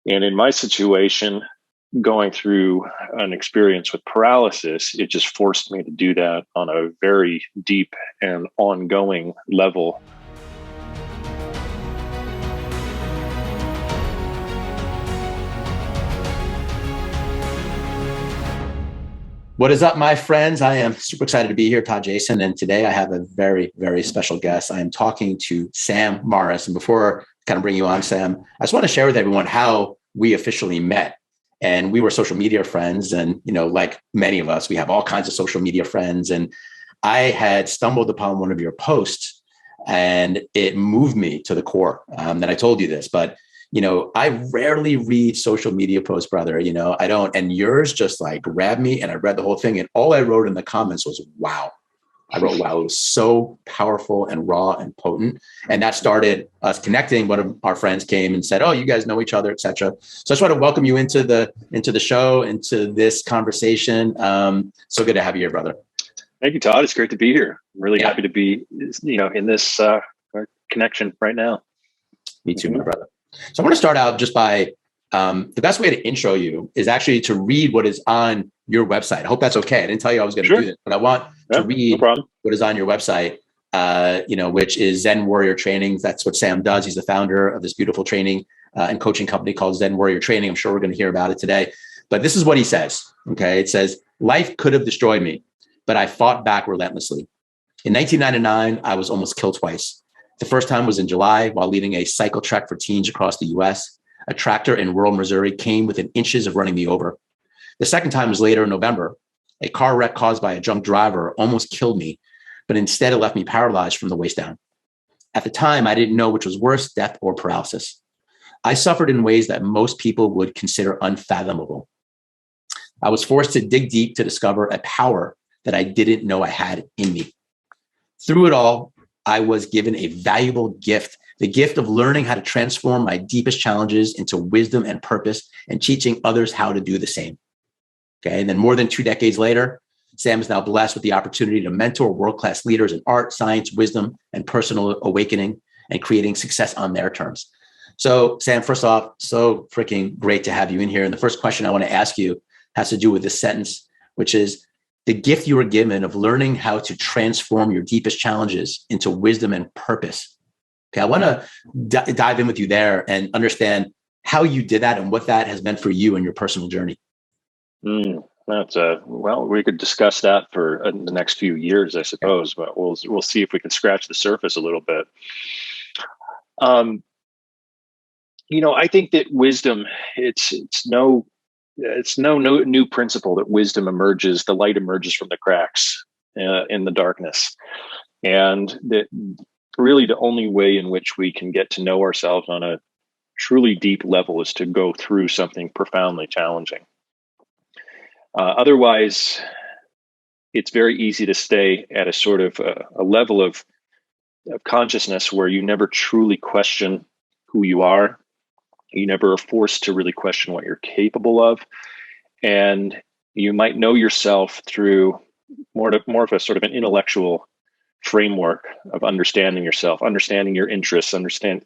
And in my situation, going through an experience with paralysis, it just forced me to do that on a very deep and ongoing level. What is up, my friends? I am super excited to be here, Todd Jason. And today I have a very, very special guest. I am talking to Sam Morris. And before I kind of bring you on, Sam, I just want to share with everyone how we officially met. And we were social media friends. And, like many of us, we have all kinds of social media friends. And I had stumbled upon one of your posts and it moved me to the core. That I told you this, but I rarely read social media posts, brother. I don't. And yours just like grabbed me and I read the whole thing. And all I wrote in the comments was, wow. I wrote, wow, it was so powerful and raw and potent. And that started us connecting. One of our friends came and said, oh, you guys know each other, et cetera. So I just want to welcome you into the show, into this conversation. So good to have you here, brother. Thank you, Todd. It's great to be here. I'm really happy to be, in this connection right now. Me too, my brother. So I want to start out just by the best way to intro you is actually to read what is on your website. I hope that's okay. I didn't tell you I was going to do this, but I want to read what is on your website, which is Zen Warrior Training. That's what Sam does. He's the founder of this beautiful training and coaching company called Zen Warrior Training. I'm sure we're going to hear about it today. But this is what he says. Okay. It says, life could have destroyed me, but I fought back relentlessly. In 1999, I was almost killed twice. The first time was in July while leading a cycle trek for teens across the US. A tractor in rural Missouri came within inches of running me over. The second time was later in November. A car wreck caused by a drunk driver almost killed me, but instead it left me paralyzed from the waist down. At the time, I didn't know which was worse, death or paralysis. I suffered in ways that most people would consider unfathomable. I was forced to dig deep to discover a power that I didn't know I had in me. Through it all, I was given a valuable gift, the gift of learning how to transform my deepest challenges into wisdom and purpose and teaching others how to do the same. Okay. And then more than 2 decades later, Sam is now blessed with the opportunity to mentor world-class leaders in art, science, wisdom, and personal awakening and creating success on their terms. So Sam, first off, so freaking great to have you in here. And the first question I want to ask you has to do with this sentence, which is, the gift you were given of learning how to transform your deepest challenges into wisdom and purpose. Okay, I want to dive in with you there and understand how you did that and what that has meant for you in your personal journey. Well, we could discuss that for the next few years, I suppose, but we'll see if we can scratch the surface a little bit. I think that wisdom, it's no new principle that wisdom emerges, the light emerges from the cracks in the darkness. And that really the only way in which we can get to know ourselves on a truly deep level is to go through something profoundly challenging. Otherwise, it's very easy to stay at a sort of a level of consciousness where you never truly question who you are. You never are forced to really question what you're capable of. And you might know yourself through more of a sort of an intellectual framework of understanding yourself, understanding your interests,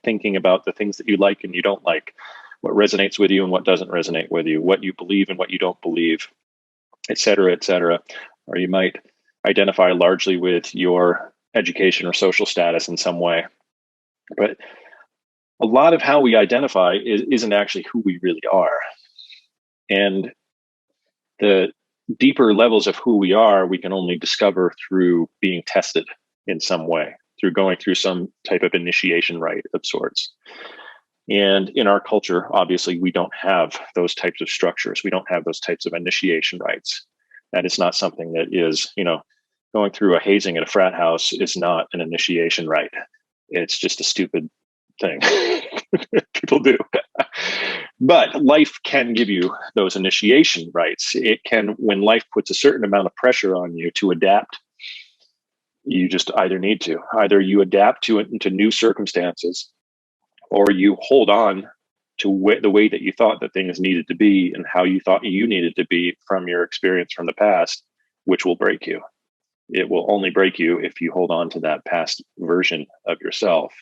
thinking about the things that you like and you don't like, what resonates with you and what doesn't resonate with you, what you believe and what you don't believe, et cetera, et cetera. Or you might identify largely with your education or social status in some way. But a lot of how we identify isn't actually who we really are. And the deeper levels of who we are, we can only discover through being tested in some way, through going through some type of initiation rite of sorts. And in our culture, obviously, we don't have those types of structures. We don't have those types of initiation rites. That is not something that is, going through a hazing at a frat house is not an initiation rite. It's just a stupid thing people do. But life can give you those initiation rites. It can, when life puts a certain amount of pressure on you to adapt, you just either you adapt to it into new circumstances, or you hold on to the way that you thought that things needed to be and how you thought you needed to be from your experience from the past, which will break you. It will only break you if you hold on to that past version of yourself.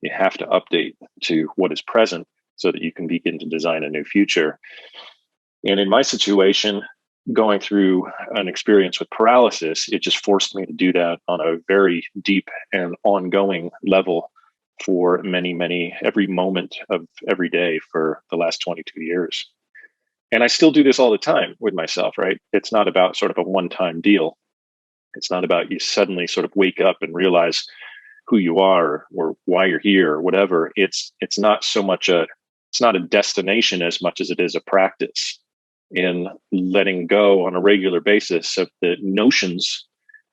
You have to update to what is present so that you can begin to design a new future. And in my situation, going through an experience with paralysis, it just forced me to do that on a very deep and ongoing level for every moment of every day for the last 22 years. And I still do this all the time with myself, right? It's not about sort of a one-time deal. It's not about you suddenly sort of wake up and realize who you are or why you're here or whatever. It's not so much it's not a destination as much as it is a practice in letting go on a regular basis of the notions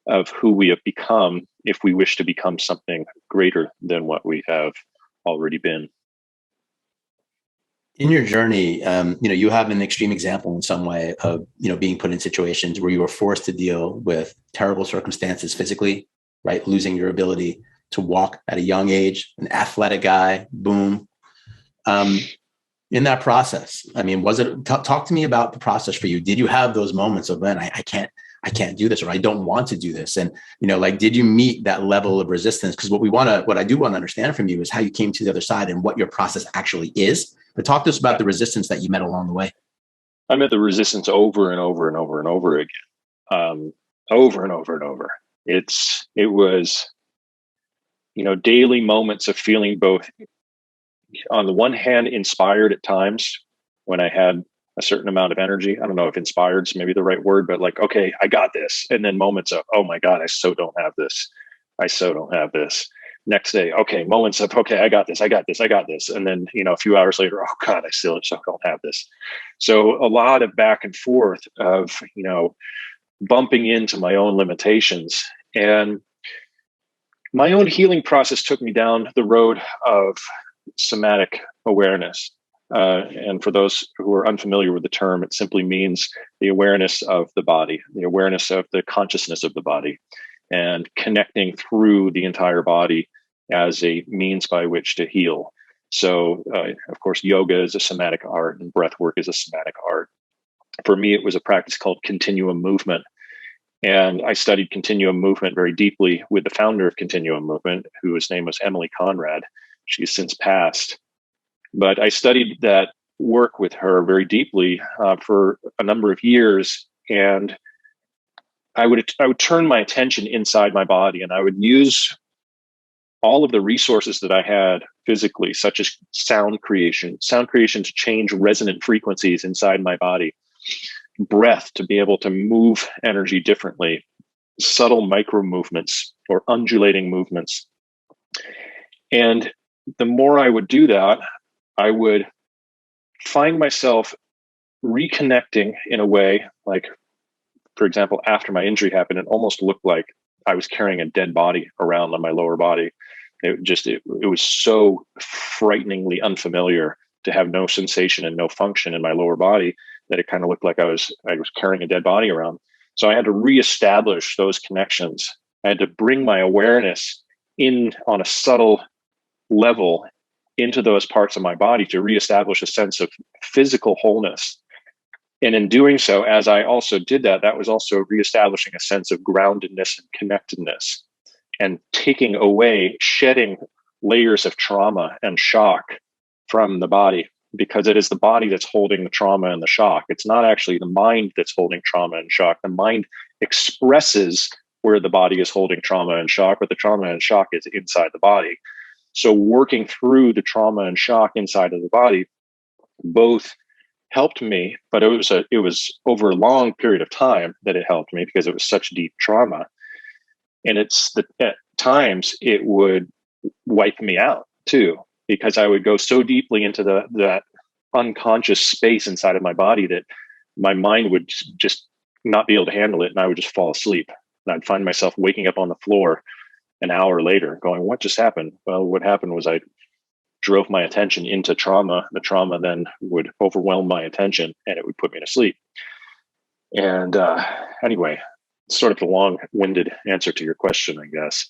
of who we have become if we wish to become something greater than what we have already been. In your journey, you have an extreme example in some way of, being put in situations where you were forced to deal with terrible circumstances physically, right? Losing your ability to walk at a young age, an athletic guy, boom. In that process, I mean, was it, talk to me about the process for you. Did you have those moments of, man, I can't do this, or I don't want to do this? And, did you meet that level of resistance? Because what I do want to understand from you is how you came to the other side and what your process actually is. But talk to us about the resistance that you met along the way. I met the resistance over and over and over and over again, over and over and over. It was, daily moments of feeling both, on the one hand, inspired at times when I had a certain amount of energy. I don't know if inspired is maybe the right word, but like, okay, I got this. And then moments of, oh my God, I so don't have this. I so don't have this. Next day, okay, moments of, okay, I got this. And then, a few hours later, oh God, I still don't have this. So a lot of back and forth of, bumping into my own limitations. And my own healing process took me down the road of somatic awareness. And for those who are unfamiliar with the term, it simply means the awareness of the body, the awareness of the consciousness of the body, and connecting through the entire body as a means by which to heal. So, of course, yoga is a somatic art and breath work is a somatic art. For me, it was a practice called continuum movement. And I studied continuum movement very deeply with the founder of continuum movement, whose name was Emily Conrad. She's since passed. But I studied that work with her very deeply for a number of years. And I would turn my attention inside my body, and I would use all of the resources that I had physically, such as sound creation to change resonant frequencies inside my body, breath to be able to move energy differently, subtle micro movements or undulating movements. And the more I would do that, I would find myself reconnecting in a way, like, for example, after my injury happened, it almost looked like I was carrying a dead body around on my lower body. It was so frighteningly unfamiliar to have no sensation and no function in my lower body that it kind of looked like I was carrying a dead body around. So I had to reestablish those connections. I had to bring my awareness in on a subtle level into those parts of my body to reestablish a sense of physical wholeness. And in doing so, as I also did that, that was also reestablishing a sense of groundedness and connectedness, and taking away, shedding layers of trauma and shock from the body, because it is the body that's holding the trauma and the shock. It's not actually the mind that's holding trauma and shock. The mind expresses where the body is holding trauma and shock, but the trauma and shock is inside the body. So working through the trauma and shock inside of the body both helped me, but it was over a long period of time that it helped me because it was such deep trauma. And at times it would wipe me out too, because I would go so deeply into that unconscious space inside of my body that my mind would just not be able to handle it, and I would just fall asleep. And I'd find myself waking up on the floor an hour later going, what just happened? Well, what happened was I drove my attention into trauma. The trauma then would overwhelm my attention and it would put me to sleep. And anyway, sort of a long-winded answer to your question, I guess.